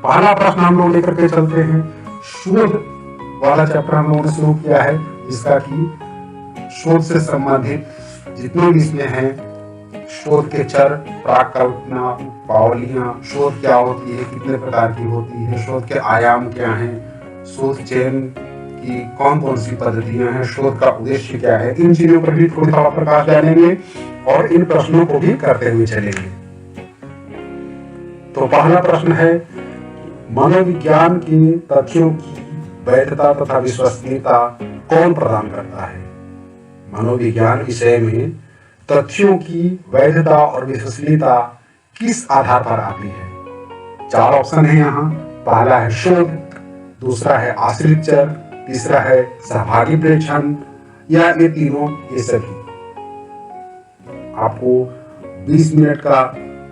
पहला प्रश्न हम लोग लेकर के चलते हैं। शोध वाला चैप्टर हम लोगों ने शुरू किया है, जिसका कि शोध से संबंधित जितने भी इसमें हैं, शोध के चर, प्राक कल्पना, पावलियां, शोध क्या होती है, कितने प्रकार की होती है, शोध के आयाम क्या हैं, शोध चयन की कौन कौन सी पद्धतियां हैं, शोध का उद्देश्य क्या है, इन चीजों पर भी थोड़ी थोड़ा प्रकाश डालेंगे और इन प्रश्नों को भी करते हुए चलेंगे। तो पहला प्रश्न है, मनोविज्ञान के तथ्यों की वैधता तथा विश्वसनीयता कौन प्रदान करता है? मनोविज्ञान विषय में तथ्यों की वैधता और विश्वसनीयता किस आधार पर आती है? 4 ऑप्शन है यहाँ। पहला है शोध, दूसरा है आश्रित चर, तीसरा है सहभागी प्रेक्षण, या ये तीनों, ये सभी। आपको 20 मिनट का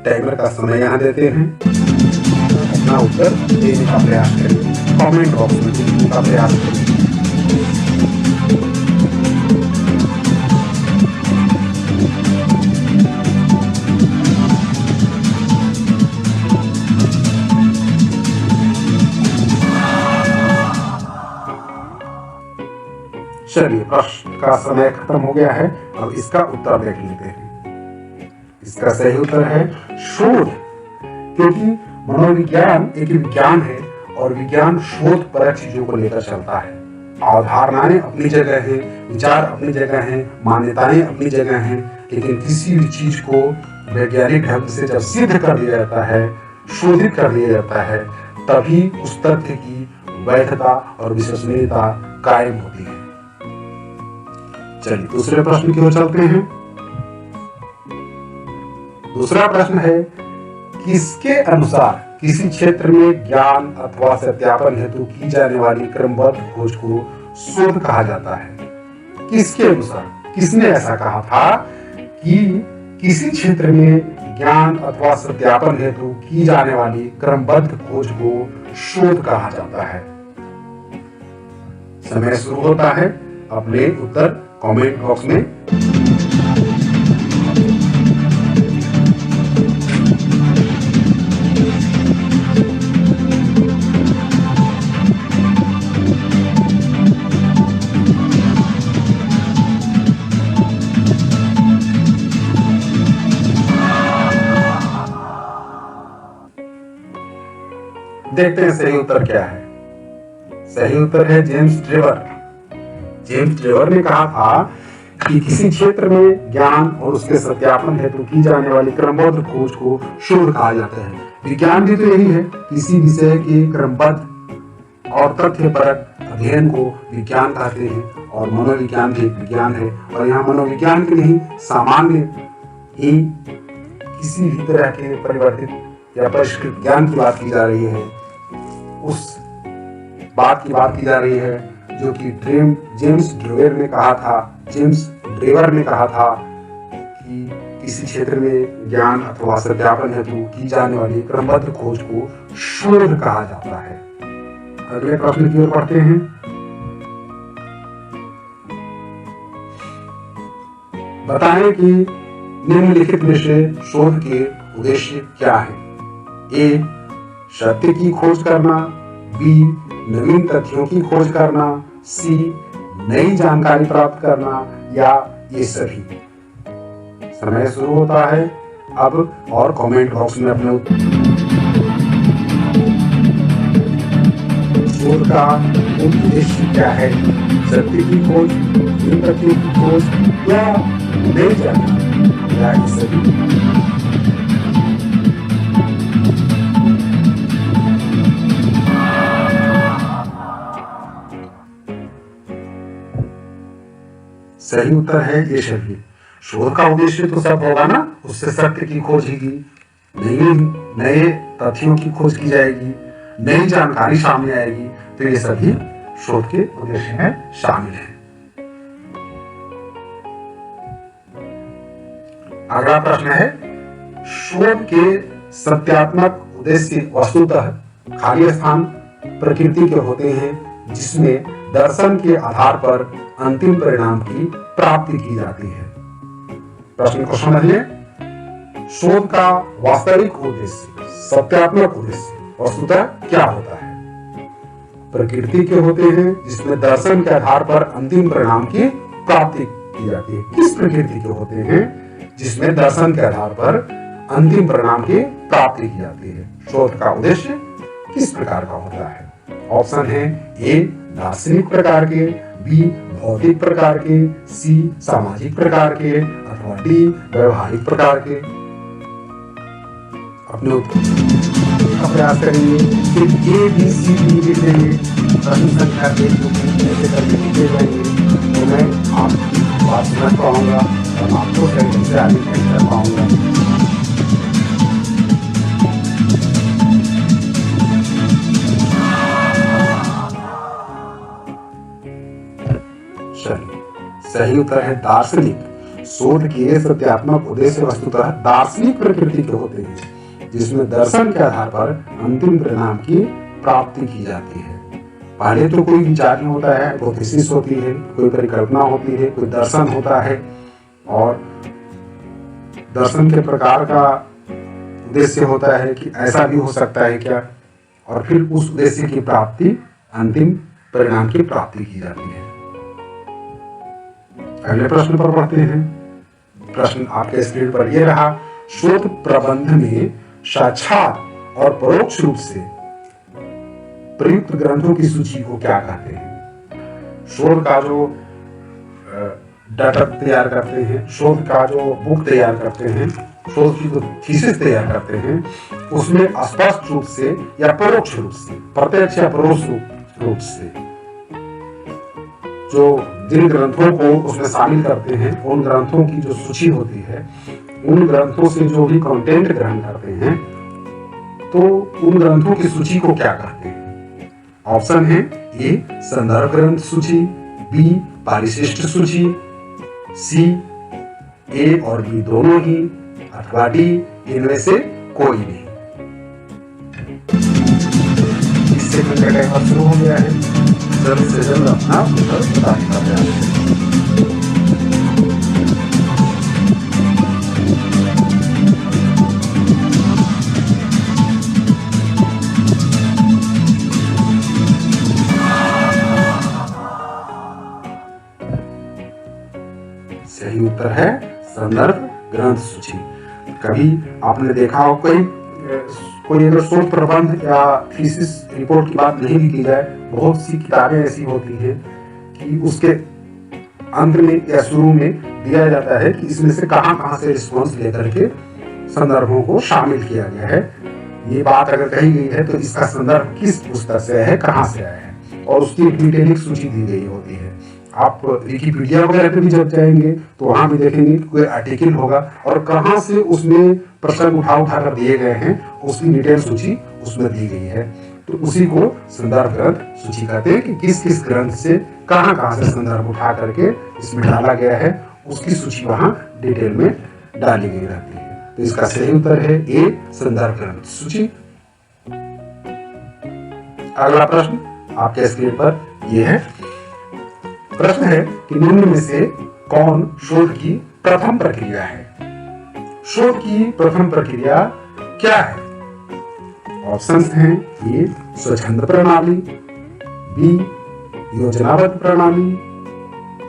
टाइमर का समय यहाँ देते हैं। अपना उत्तर देने का प्रयास करें, कमेंट बॉक्स में लिखने का प्रयास करें। चलिए, प्रश्न का समय खत्म हो गया है, अब इसका उत्तर देख लेते हैं। इसका सही उत्तर है शोध, क्योंकि मनोविज्ञान एक विज्ञान है और विज्ञान शोध परक चीजों को लेकर चलता है। अवधारणाएं अपनी जगह हैं, विचार अपनी जगह हैं, मान्यताएं अपनी जगह हैं, लेकिन किसी भी चीज को वैज्ञानिक ढंग से जब सिद्ध कर दिया जाता है, शोधित कर दिया जाता है, तभी उस तथ्य की वैधता और विश्वसनीयता कायम होती है। चलिए दूसरे प्रश्न की ओर चलते हैं। दूसरा प्रश्न है, किसके अनुसार किसी क्षेत्र में ज्ञान अथवा सत्यापन हेतु की जाने वाली क्रमबद्ध खोज को शोध कहा जाता है? किसके अनुसार? किसने ऐसा कहा था कि किसी क्षेत्र में ज्ञान अथवा सत्यापन हेतु की जाने वाली क्रमबद्ध खोज को शोध कहा जाता है? समय शुरू होता है, अपने उत्तर कमेंट बॉक्स में देखते हैं सही उत्तर क्या है। सही उत्तर है जेम्स ट्रेवर। जेम्स ट्रेवर ने कहा था कि किसी क्षेत्र में ज्ञान और उसके सत्यापन हेतु की जाने वाली क्रमबद्ध खोज को शोध कहा जाता है। विज्ञान भी तो यही है, किसी विषय के क्रमबद्ध और तथ्यपरक अध्ययन को विज्ञान कहते हैं, और मनोविज्ञान भी विज्ञान है। और यहाँ मनोविज्ञान के नहीं, सामान्य ही किसी भी तरह के परिवर्तित या परिष्कृत ज्ञान की बात की जा रही है, उस बात की बात की जा रही है जो कि जेम्स ड्रेवर ने कहा था। जेम्स ड्रेवर ने कहा था कि किसी क्षेत्र में ज्ञान अथवा सत्यापन हेतु की जाने वाली क्रमबद्ध खोज को शोध कहा जाता है। अगले प्रश्न की ओर पढ़ते हैं। बताएं कि निम्नलिखित में से शोध के उद्देश्य क्या है? ए, सत्य की खोज करना, बी, नवीन तथ्यों की खोज करना, सी, नई जानकारी प्राप्त करना, या ये सभी। समय शुरू होता है अब, और कमेंट बॉक्स में अपने शोध का उद्देश्य क्या है? सत्य की खोज, नवीन तथ्यों की खोज, या नई जानकारी, या ये सभी। सही उत्तर है ये सभी। शोध का उद्देश्य तो सब होगा ना, उससे सत्य की खोज की, नए तथ्यों की खोज की जाएगी, नई जानकारी सामने आएगी, तो ये सभी शोध के उद्देश्य में शामिल है। अगला प्रश्न है, शोध के सत्यात्मक उद्देश्य वस्तुतः खाली स्थान प्रकृति के होते हैं, जिसमें दर्शन के आधार पर अंतिम परिणाम की प्राप्ति की जाती है। प्रश्न को समझिए। शोध का वास्तविक उद्देश्य, सत्यात्मक उद्देश्य वस्तुतः क्या होता है? प्रकृति के होते हैं जिसमें दर्शन के आधार पर अंतिम परिणाम की प्राप्ति की जाती है। किस प्रकृति के होते हैं जिसमें दर्शन के आधार पर अंतिम परिणाम की प्राप्ति की जाती है? शोध का उद्देश्य किस प्रकार का होता है? ऑप्शन है ए दार्शनिक प्रकार के, बी भौतिक प्रकार के, सी सामाजिक प्रकार के, अथवा डी व्यवहारिक प्रकार के। अपने का प्रयास करेंगे कि ए बी सी डी लिखेंगे, प्रश्न संख्या एक दो तीन ऐसे करके लिखे जाएंगे तो मैं आपकी बात समझ पाऊंगा और आपको सही से आगे कर पाऊंगा। सही उत्तर है दार्शनिक। शोध किए सत्यात्मक उद्देश्य वस्तुतः दार्शनिक प्रकृति के होते हैं जिसमें दर्शन के आधार पर अंतिम परिणाम की प्राप्ति की जाती है। पहले तो कोई विचार नहीं होता है, हिपोथेसिस होती है, कोई परिकल्पना होती है, कोई दर्शन होता है और दर्शन के प्रकार का उद्देश्य होता है कि ऐसा भी हो सकता है क्या, और फिर उस उद्देश्य की प्राप्ति अंतिम परिणाम की प्राप्ति की जाती है। अगले प्रश्न पर पढ़ते हैं। प्रश्न आपके स्क्रीन पर यह रहा, शोध प्रबंध में साक्षात और परोक्ष रूप से प्रयुक्त ग्रंथों की सूची को क्या कहते हैं? शोध का जो डाटा तैयार करते हैं, शोध का जो बुक तैयार करते हैं, शोध की जो थीसिस तैयार करते हैं, उसमें स्पष्ट रूप से या परोक्ष रूप से, प्रत्यक्ष या परोक्ष रूप से जो जिन ग्रंथों को उसमें शामिल करते हैं, उन ग्रंथों की जो सूची होती है, उन ग्रंथों से जो भी कंटेंट ग्रहण करते हैं, तो उन ग्रंथों की सूची को क्या कहते हैं? ऑप्शन है ए संदर्भ ग्रंथ सूची, बी परिशिष्ट सूची, सी ए और बी दोनों ही, अथवा डी इनमें से कोई नहीं। इससे टाइमर शुरू हो गया है। जल्द से जल्द अपना उत्तर बताने का प्रयास करें। सही उत्तर है संदर्भ ग्रंथ सूची। कभी आपने देखा हो कोई अगर शोध प्रबंध या थीसिस रिपोर्ट की बात नहीं भी की जाए, बहुत सी किताबें ऐसी होती हैं कि उसके अंत में या शुरू में दिया जाता है कि इसमें से कहां से रिस्पॉन्स लेकर के संदर्भों को शामिल किया गया है। ये बात अगर कही गई है तो इसका संदर्भ किस पुस्तक से है, कहां से आया है, और उसकी डिटेलिंग सूची दी गई होती है। आप विकिपीडिया वगैरह पे भी जब जाएंगे तो वहां भी देखेंगे कोई आर्टिकल होगा और कहां से उसमें प्रश्न उठा कर दिए गए हैं, उसकी डिटेल सूची उसमें दी गई है। तो उसी को संदर्भ ग्रंथ सूची कहते हैं कि किस किस ग्रंथ से कहां से संदर्भ उठा करके इसमें डाला गया है, उसकी सूची वहां डिटेल में डाली गई रहती है। तो इसका सही उत्तर है ए संदर्भ ग्रंथ सूची। अगला प्रश्न आपके स्क्रीन पर यह है। प्रश्न है कि निम्न में से कौन शोध की प्रथम प्रक्रिया है? शोध की प्रथम प्रक्रिया क्या है? ऑप्शंस हैं ए स्वच्छंद प्रणाली, बी योजनाबद्ध प्रणाली,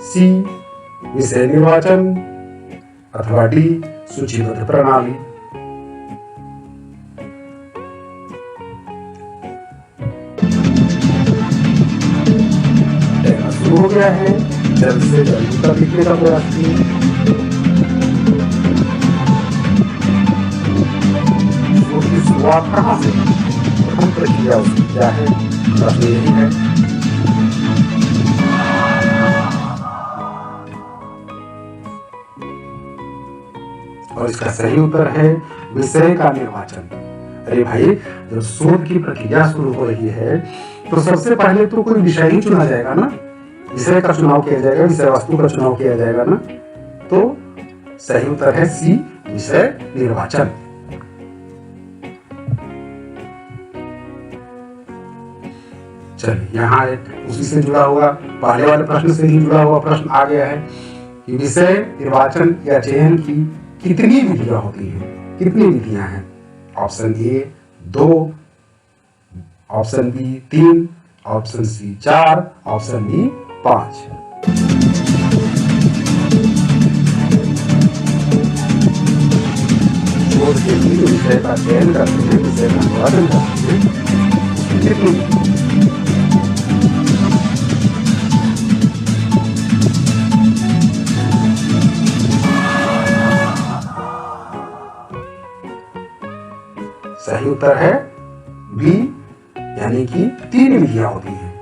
सी विषय निर्वाचन, अथवा डी सूचीबद्ध प्रणाली। शुरू हो गया है। जल्द से जल्द उत्तर लिखने का प्रयास कीजिए। उसकी शुरुआत कहाँ से, प्रथम प्रक्रिया उसकी क्या है? प्रश्न यही है। और इसका सही उत्तर है विषय का निर्वाचन। अरे भाई, जब शोध की प्रक्रिया शुरू हो रही है तो सबसे पहले तो कोई विषय ही चुना जाएगा ना, विषय का चुनाव किया जाएगा, विषय वस्तु का चुनाव किया जाएगा ना। तो सही उत्तर है सी विषय निर्वाचन। चलिए, यहाँ एक उसी से जुड़ा हुआ, पहले वाले प्रश्न से ही जुड़ा हुआ प्रश्न आ गया है कि विषय निर्वाचन या चयन की कितनी विधियां होती हैं? कितनी विधियां हैं? Option A 2, option B 3, option C 4, option D 5। शोध के लिए विषय का चयन करते हैं, विषय का अनुवादन करते हैं, कितनी सही उत्तर है बी, यानी कि 3 विधियां होती हैं।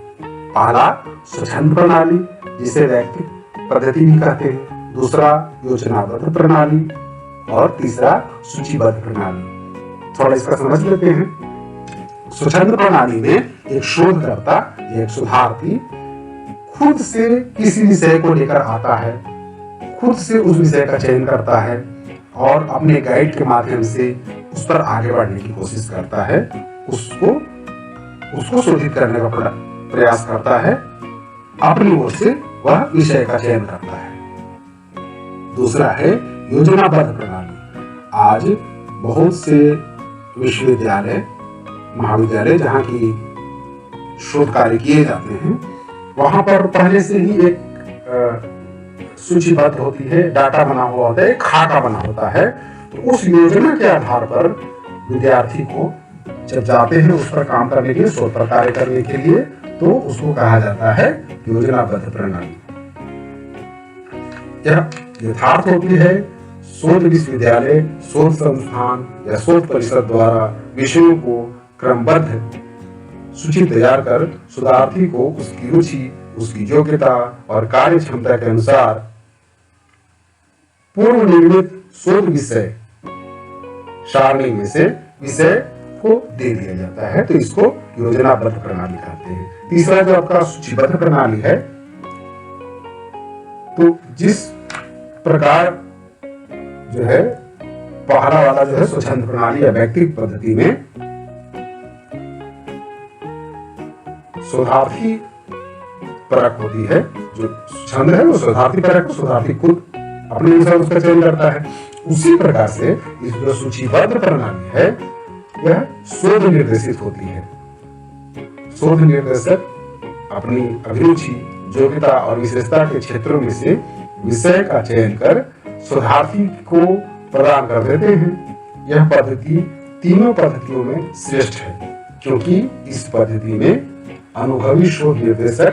पहला स्वच्छंद प्रणाली, जिसे वैयक्तिक पद्धति भी कहते हैं, दूसरा योजनाबद्ध प्रणाली और तीसरा सूचीबद्ध प्रणाली। थोड़ा इसका समझ लेते हैं। स्वच्छंद प्रणाली में एक शोधकर्ता, एक शोधार्थी खुद से किसी विषय को लेकर आता है, खुद से उस विषय का चयन करता है और अपने गाइड के माध्यम से उस पर आगे बढ़ने की कोशिश करता है, उसको शोधित करने का प्रयास करता है, अपनी ओर से वह विषय का चयन करता है। दूसरा है योजनाबद्ध प्रणाली। आज बहुत से विश्वविद्यालय, महाविद्यालय जहाँ की शोध कार्य किए जाते हैं, वहां पर पहले से ही एक सूचीबद्ध होती है, डाटा बना हुआ होता है, एक खाका बना होता है। तो उस योजना के आधार पर विद्यार्थी को जब जाते हैं उस पर काम करने के लिए, शोध पर कार्य करने के लिए, तो उसको कहा जाता है योजनाबद्ध प्रणाली। यह यथार्थ होती है शोध विश्वविद्यालय, शोध संस्थान या शोध परिषद द्वारा विषयों को क्रमबद्ध सूची तैयार कर शोधार्थी को उसकी रुचि, उसकी योग्यता और कार्य क्षमता के अनुसार पूर्व निर्मित शोध विषय सारणी में से विषय को दे दिया जाता है, तो इसको योजनाबद्ध प्रणाली कहते हैं। तीसरा जो आपका सूचीबद्ध प्रणाली है, तो जिस प्रकार जो है पहला वाला जो है स्वच्छंद प्रणाली या व्यक्तिगत पद्धति में शोधार्थी परक होती है, जो छंद है वो शोधार्थी परक, शोधार्थी खुद अपने अनुसार उसका चयन करता है। उसी प्रकार से इस जो सूचीबद्ध प्रणाली है यह शोध निर्देशित होती है। शोध निर्देशक अपनी अभिरुचि, योग्यता और विशेषता के क्षेत्रों में से विषय का चयन कर शोधार्थी को प्रदान कर देते हैं। यह पद्धति तीनों पद्धतियों में श्रेष्ठ है, क्योंकि इस पद्धति में अनुभवी शोध निर्देशक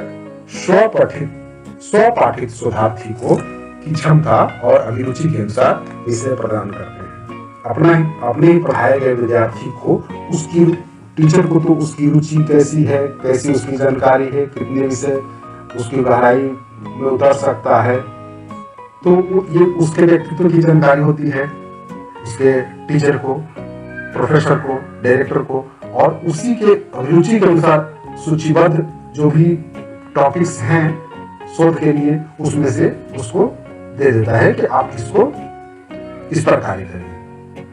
स्वपाठित शोधार्थी को की क्षमता और अभिरुचि के अनुसार विषय प्रदान करते हैं। अपने ही पढ़ाए गए विद्यार्थी को, उसकी टीचर को तो उसकी रुचि कैसी है, कैसी उसकी जानकारी है, कितने विषय उसकी गहराई में उतर सकता है, तो ये उसके व्यक्तित्व की जानकारी होती है, उसके टीचर को, प्रोफेसर को, डायरेक्टर को, और उसी के अभिरुचि के अनुसार सूचीबद्ध जो भी टॉपिक्स हैं शोध के लिए, उसमें से उसको दे देता है कि आप इसको इस पर कार्य करिए।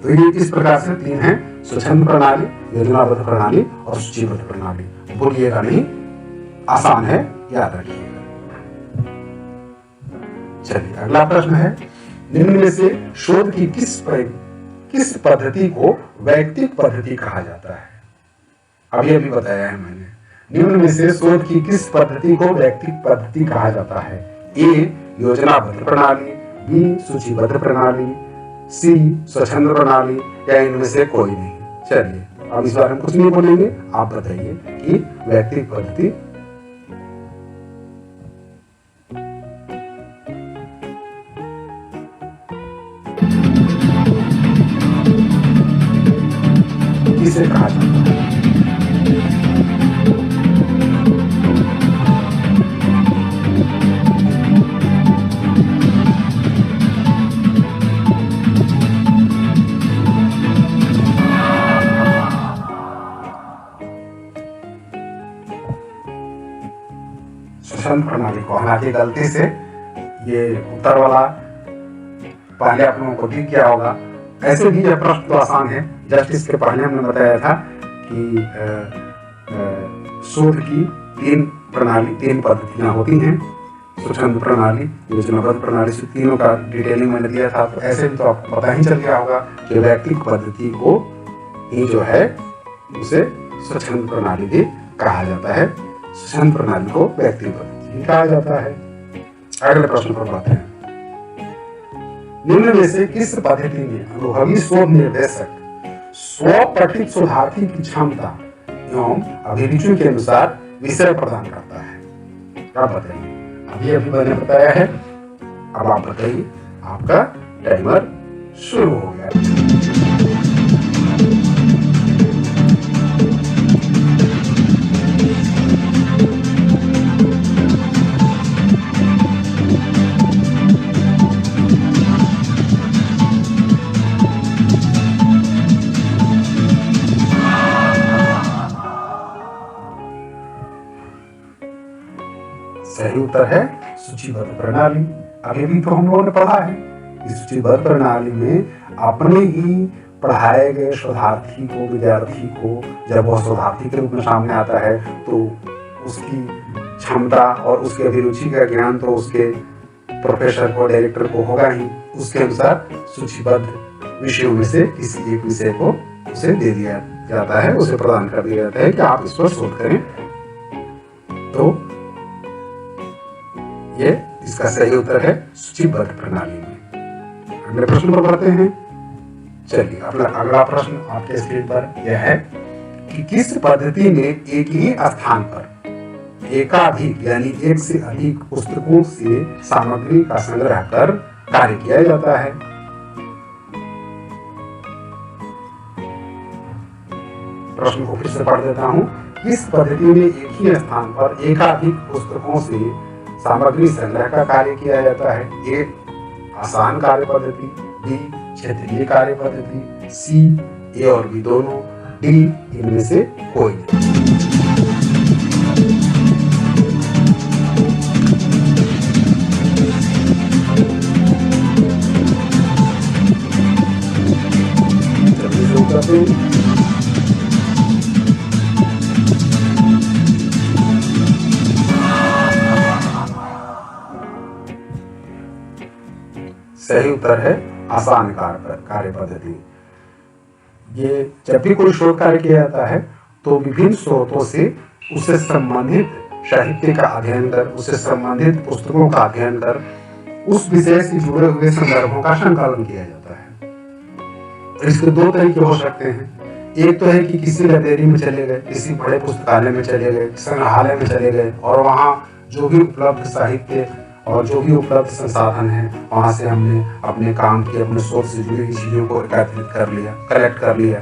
तो ये इस प्रकार से 3 हैं: स्वच्छंद प्रणाली, योजनाबद्ध प्रणाली और सूचीबद्ध प्रणाली। भूलिएगा नहीं, आसान है, याद रखिएगा। चलिए अगला प्रश्न है, निम्न में से शोध की किस पद्धति को वैयक्तिक पद्धति कहा जाता है? अभी बताया है मैंने। निम्न में से शोध की किस पद्धति को वैयक्तिक पद्धति कहा जाता है? ए योजनाबद्ध प्रणाली, बी सूचीबद्ध प्रणाली, सी स्वच्छंद प्रणाली, या इनमें से कोई नहीं। चलिए अब इस बारे में कुछ नहीं बोलेंगे, आप बताइए कि वैयक्तिक पद्धति किसे कहा जाता है? स्वच्छंद प्रणाली को, हालांकि गलती से ये उत्तर वाला पहले आप लोगों को दिख गया होगा। ऐसे भी यह प्रश्न तो आसान है। जस्ट इसके पहले हमने बताया था कि शोध की 3 पद्धतियां होती हैं: स्वच्छंद प्रणाली, योजनाबद्ध प्रणाली, तीनों का डिटेलिंग मैंने दिया था। तो ऐसे भी तो आपको पता ही चल गया होगा कि वैयक्तिक पद्धति को ही जो है उसे स्वच्छंद प्रणाली भी कहा जाता है। स्वच्छंद प्रणाली को व्यक्तिगत पद्धति भी कहा जाता है। अगले प्रश्न पर बढ़ते हैं। निम्न में से किस पद्धति में अनुभवी शोध निर्देशक स्वपठित शोधार्थी की क्षमता एवं अभिरुचि के अनुसार विषय प्रदान करता है? आप बताइए। अभी मैंने बताया है, अब आप बताइए। आपका टाइमर शुरू हो गया। सही उत्तर है सूचीबद्ध प्रणाली। अभी भी तो हम लोगों ने पढ़ा है। इस सूचीबद्ध प्रणाली में अपने ही पढ़ाए गए शोधार्थी को, विद्यार्थी को, जब वह शोधार्थी के रूप में सामने आता है तो उसकी क्षमता और उसकी अभिरुचि का ज्ञान तो उसके प्रोफेसर को, डायरेक्टर को होगा ही। उसके अनुसार सूचीबद्ध विषयों में से किसी एक विषय को उसे दे दिया जाता है, उसे प्रदान कर दिया जाता है कि आप इस पर शोध करें। तो ये इसका सही उत्तर है सूचीबद्ध प्रणाली में। अगले प्रश्न पर बढ़ते हैं। चलिए, अगला प्रश्न आपके स्क्रीन पर यह है कि किस पद्धति में एक ही स्थान पर एकाधिक यानी एक से अधिक पुस्तकों से सामग्री का संग्रह कर कार्य किया जाता है? प्रश्न को फिर से पढ़ देता हूं। किस पद्धति में एक ही स्थान पर एकाधिक पुस्तकों से सामग्री संग्रह का कार्य किया जाता है? ए आसान कार्य पद्धति, बी क्षेत्रीय कार्य पद्धति, सी ए और बी दोनों, डी इनमें से कोई नहीं। सही उत्तर है आसान कार्य पद्धति। ये जब भी कोई शोध कार्य किया जाता है तो विभिन्न स्रोतों से उससे संबंधित साहित्य का अध्ययन कर, उससे संबंधित पुस्तकों का अध्ययन कर, उस विषय से जुड़े हुए संदर्भों का संकलन किया जाता है। इसके दो तरीके हो सकते हैं। एक तो है कि किसी लाइब्रेरी में चले गए, किसी बड़े पुस्तकालय में चले गए, संग्रहालय में चले गए और वहाँ जो भी उपलब्ध साहित्य और जो भी उपलब्ध संसाधन है वहां से हमने अपने काम की, अपने शोध से जुड़ी हुई चीजों को एकत्रित कर लिया, कलेक्ट कर लिया।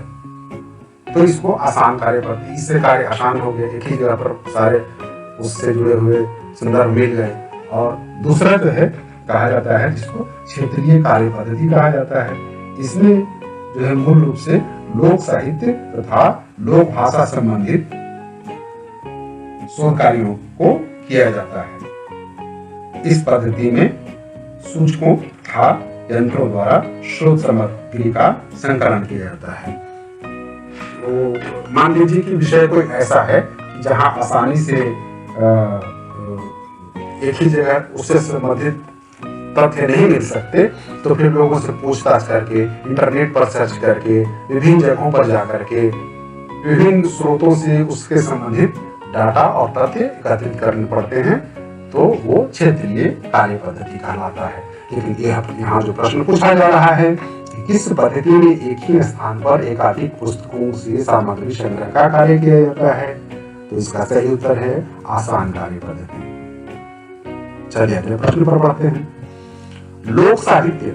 तो इसको आसान कार्य पद्धति, इससे कार्य आसान हो गया, एक ही जगह पर सारे उससे जुड़े हुए संदर्भ मिल गए। और दूसरा जो है कहा जाता है जिसको क्षेत्रीय कार्य पद्धति कहा जाता है। इसमें जो है मूल रूप से लोक साहित्य तथा लोक भाषा संबंधित शोध कार्यों को किया जाता है। इस पद्धति में सूचकों तथा यंत्रों द्वारा शोध सामग्री का संकलन किया जाता है। तो मान लीजिए कि विषय कोई ऐसा है जहां आसानी से एक ही जगह उससे संबंधित तथ्य नहीं मिल सकते, तो फिर लोगों से पूछताछ करके, इंटरनेट पर सर्च करके, विभिन्न जगहों पर जाकर के विभिन्न स्रोतों से उसके संबंधित डाटा और तथ्य एकत्रित करने पड़ते हैं। तो वो क्षेत्रीय कार्य पद्धति कहलाता है। लेकिन यहाँ जो प्रश्न पूछा जा रहा है कि किस पद्धति में एक ही स्थान पर एकाधिक पुस्तकों से सामग्री संग्रह का कार्य किया जाता है, तो इसका सही उत्तर है आसान कार्य पद्धति। चलिए अगले प्रश्न पर बढ़ते हैं। लोक साहित्य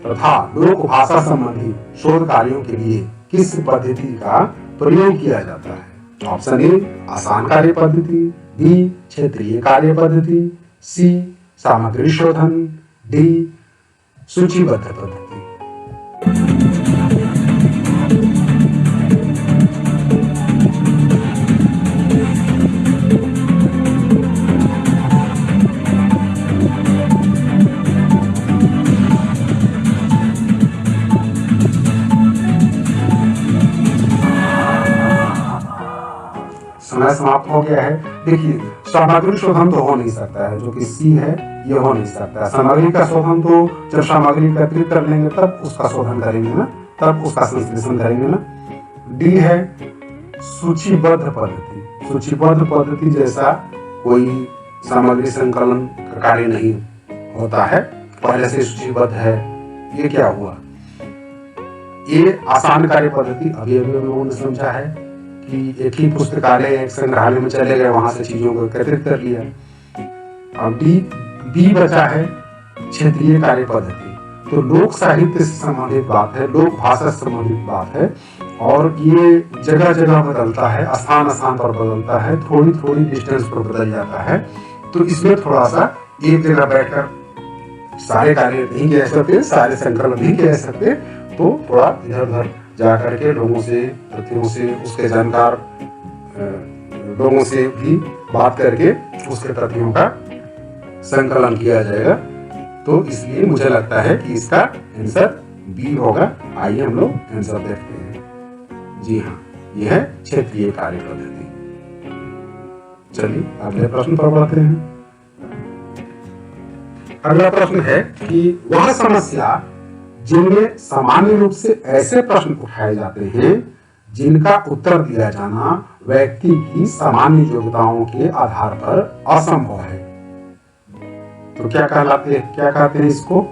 तथा लोक भाषा संबंधी शोध कार्यों के लिए किस पद्धति का प्रयोग किया जाता है? ऑप्शन ए आसान कार्य पद्धति, बी क्षेत्रीय कार्य पद्धति, सी सामग्री शोधन, डी सूचीबद्ध पद्धति। समय समाप्त हो गया है। देखिए सामग्री शोधन तो हो नहीं सकता है, जो कि सी है ये हो नहीं सकता। सामग्री का शोधन तो जब सामग्री एकत्रित कर लेंगे तब उसका शोधन करेंगे ना, तब उसका संश्लेषण करेंगे ना। डी है सूचीबद्ध पद्धति। सूचीबद्ध पद्धति जैसा कोई सामग्री संकलन का कार्य नहीं होता है, पहले से सूचीबद्ध है। ये क्या हुआ? ये आसान कार्य पद्धति अभी अभी लोगों ने समझा है कि एक ही पुस्तकालय, एक संग्रहालय में चले गए, वहां से चीजों को एकत्रित कर लिया। अब बी बचा है क्षेत्रीय कार्य पद्धति। तो लोक साहित्य से संबंधित बात है, लोक भाषा से संबंधित बात है, और ये जगह जगह बदलता है, स्थान स्थान पर बदलता है, थोड़ी थोड़ी डिस्टेंस पर बदल जाता है। तो इसमें थोड़ा सा एक जगह बैठकर सारे कार्य नहीं किए जा सकते, सारे संकलन नहीं किए जा सकते, तो थोड़ा इधर उधर जा करके लोगों से, तथ्यों से, उसके जानकार लोगों से भी बात करके उसके तथ्यों का संकलन किया जाएगा। तो इसलिए मुझे लगता है कि इसका आंसर बी होगा। आइए हम लोग आंसर देखते हैं। जी हाँ, यह है क्षेत्रीय कार्य पद्धति। चलिए अगले प्रश्न पर बढ़ते हैं। अगला प्रश्न है कि वह समस्या जिनमें सामान्य रूप से ऐसे प्रश्न उठाए जाते हैं जिनका उत्तर दिया जाना व्यक्ति की सामान्य योग्यताओं के आधार पर असंभव है, तो क्या कहते हैं इसको?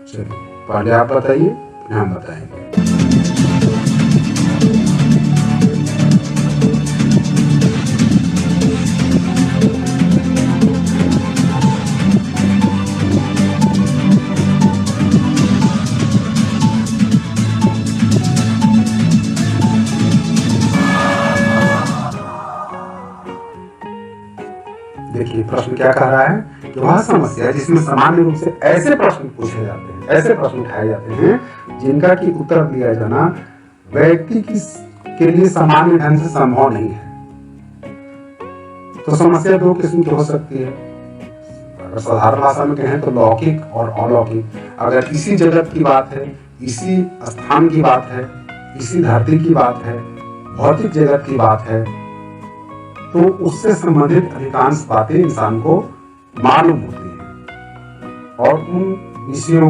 चलिए पहले आप बताइए, फिर हम बताएंगे। देखिए प्रश्न क्या कह रहा है कि वह समस्या जिसमें सामान्य रूप से ऐसे प्रश्न पूछे जाते हैं, ऐसे प्रश्न उठाए जाते हैं जिनका की उत्तर दिया जाना व्यक्ति के लिए सामान्य ढंग से संभव नहीं है। तो समस्या दो किस्म की हो सकती है। अगर साधारण भाषा में कहें तो लौकिक और अलौकिक। अगर इसी जगत की बात है, इसी स्थान की बात है, इसी धरती की बात है, भौतिक जगत की बात है, तो उससे संबंधित अधिकांश बातें इंसान को मालूम होती हैं, और उन विषयों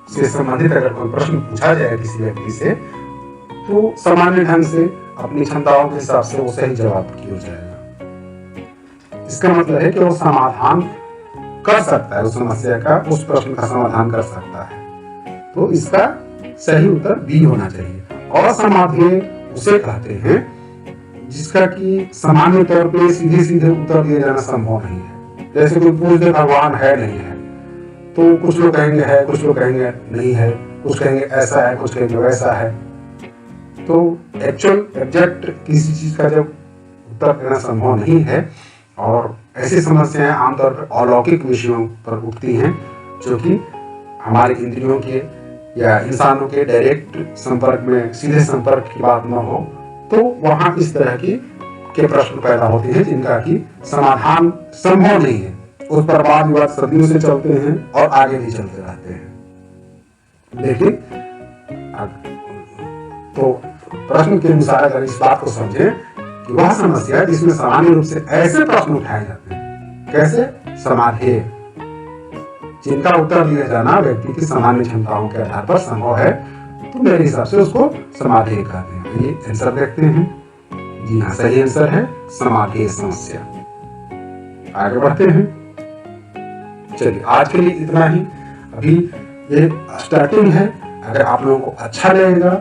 से संबंधित अगर कोई प्रश्न पूछा जाए किसी व्यक्ति से, तो सामान्य ढंग से अपनी क्षमताओं के हिसाब से वो सही जवाब की हो जाएगा। इसका मतलब है कि वो समाधान कर सकता है, उस समस्या का, उस प्रश्न का समाधान कर सकता है। तो इसका सही उत्तर बी होना चाहिए। असमाधेय उसे कहते हैं जिसका कि सामान्य तौर पे सीधे सीधे उत्तर दिया जाना संभव नहीं है। जैसे कोई पूछ दे भगवान है नहीं है, तो कुछ लोग कहेंगे है, कुछ लोग कहेंगे नहीं है, कुछ कहेंगे ऐसा है, कुछ कहेंगे वैसा है। तो एक्चुअल एग्जैक्ट किसी चीज का जब उत्तर देना संभव नहीं है, और ऐसी समस्याएं आमतौर पर अलौकिक विषयों पर उठती हैं, जो कि हमारे इंद्रियों के या इंसानों के डायरेक्ट संपर्क में, सीधे संपर्क की बात न हो, तो वहां इस तरह के प्रश्न पैदा होते हैं जिनका कि समाधान संभव नहीं है। उस पर वाद विवाद सदियों से चलते हैं और आगे भी चलते रहते हैं। लेकिन तो प्रश्न के अनुसार अगर इस बात को समझें कि वह समस्या जिसमें सामान्य रूप से ऐसे प्रश्न उठाए जाते हैं, कैसे? समाधेय, जिनका उत्तर दिया जाना व्यक्ति की सामान्य क्षमताओं के आधार पर संभव है, तो मेरे हिसाब से उसको समाधेय कहते हैं। ये आंसर देखते हैं। जी हाँ, सही आंसर है समाधेय समस्या। आगे बढ़ते हैं। चलिए आज के लिए इतना ही। अभी ये स्टार्टिंग है। अगर आप लोगों को अच्छा लगेगा,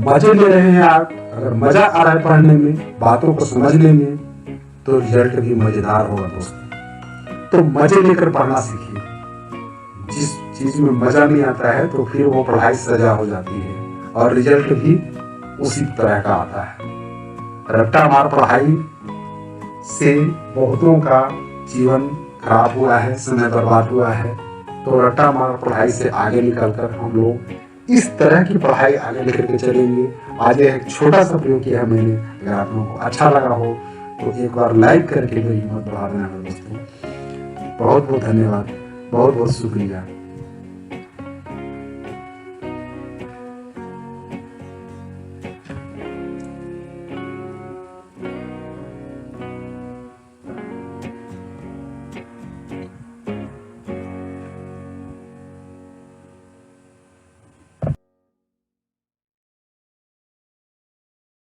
मजे ले रहे हैं आप, अगर मजा आ रहा है पढ़ने में, बातों को समझने में, तो रिजल्ट भी मजेदार होगा दोस्तों। तो मजे लेकर पढ़ना सीखिए। जिस चीज में मजा नहीं आता है तो फिर वो पढ़ाई सजा हो जाती है, और रिजल्ट भी उसी तरह का आता है। रट्टा मार पढ़ाई से बहुतों का जीवन खराब हुआ है, समय बर्बाद हुआ है। तो रट्टा मार पढ़ाई से आगे निकलकर हम लोग इस तरह की पढ़ाई आगे लेकर के चलेंगे। आज एक छोटा सा प्रयोग किया मैंने। अगर आप लोगों को अच्छा लगा हो तो एक बार लाइक करके मेरी हिम्मत बढ़ा देना दोस्तों। बहुत बहुत धन्यवाद, बहुत बहुत शुक्रिया।